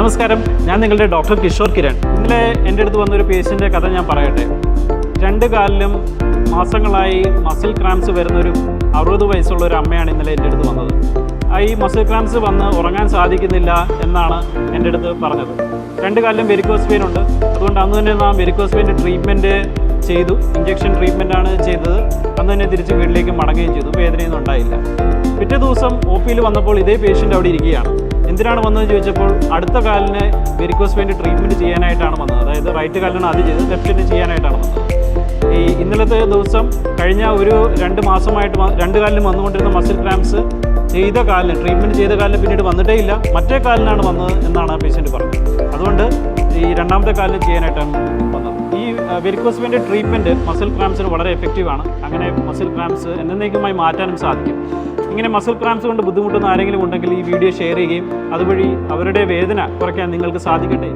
നമസ്കാരം, ഞാൻ നിങ്ങളുടെ ഡോക്ടർ കിഷോർ കിരൺ. ഇന്നലെ എൻ്റെ അടുത്ത് വന്നൊരു പേഷ്യൻ്റെ കഥ ഞാൻ പറയട്ടെ. 2 കാലിലും മാസങ്ങളായി മസിൽ ക്രാംസ് വരുന്നൊരു 60 വയസ്സുള്ള ഒരു അമ്മയാണ് ഇന്നലെ എൻ്റെ അടുത്ത് വന്നത്. ഈ മസിൽ ക്രാംസ് വന്ന് ഉറങ്ങാൻ സാധിക്കുന്നില്ല എന്നാണ് എൻ്റെ അടുത്ത് പറഞ്ഞത്. 2 കാലിലും വെരിക്കോസ് വെയിൻ ഉണ്ട്. അതുകൊണ്ട് അന്ന് തന്നെ നാം വെരിക്കോസ് വെയിൻ്റെ ട്രീറ്റ്മെൻറ്റ് ചെയ്തു. ഇഞ്ചക്ഷൻ ട്രീറ്റ്മെൻറ്റാണ് ചെയ്തത്. അന്ന് തന്നെ തിരിച്ച് വീട്ടിലേക്ക് മടങ്ങുകയും ചെയ്തു. വേദനയൊന്നും ഉണ്ടായില്ല. പിറ്റേ ദിവസം OPയിൽ വന്നപ്പോൾ ഇതേ പേഷ്യൻ്റ് അവിടെ ഇരിക്കുകയാണ്. എന്തിനാണ് വന്നതെന്ന് ചോദിച്ചപ്പോൾ അടുത്ത കാലിന് വെരിക്കോസ് വെയിൻ്റെ ട്രീറ്റ്മെൻറ്റ് ചെയ്യാനായിട്ടാണ് വന്നത്. അതായത് റൈറ്റ് കാലിനാണ് അത് ചെയ്തത്, ലെഫ്റ്റിന് ചെയ്യാനായിട്ടാണ് വന്നത്. ഇന്നലത്തെ ദിവസം കഴിഞ്ഞ ഒരു 2 മാസമായിട്ട് 2 കാലിലും വന്നുകൊണ്ടിരുന്ന മസിൽ ക്രാംസ് ചെയ്ത കാലിന് ട്രീറ്റ്മെൻറ്റ് ചെയ്ത കാലിന് പിന്നീട് വന്നിട്ടേ ഇല്ല, മറ്റേ കാലിനാണ് വന്നത് എന്നാണ് ആ പേഷ്യൻ്റ് പറഞ്ഞത്. അതുകൊണ്ട് ഈ 2ാമത്തെ കാലിന് ചെയ്യാനായിട്ടാണ് വന്നത്. ഈ വെരിക്കോസ് വെയിൻ്റെ ട്രീറ്റ്മെൻറ്റ് മസിൽ ക്രാംസിന് വളരെ എഫക്റ്റീവാണ്. അങ്ങനെ മസിൽ ക്രാംസ് എന്നേക്കുമായി മാറ്റാനും സാധിക്കും. ഇങ്ങനെ മസിൽ ക്രാംസ് കൊണ്ട് ബുദ്ധിമുട്ടുന്ന ആരെങ്കിലും ഉണ്ടെങ്കിൽ ഈ വീഡിയോ ഷെയർ ചെയ്യുകയും അതുവഴി അവരുടെ വേദന കുറയ്ക്കാൻ നിങ്ങൾക്ക് സാധിക്കട്ടെ.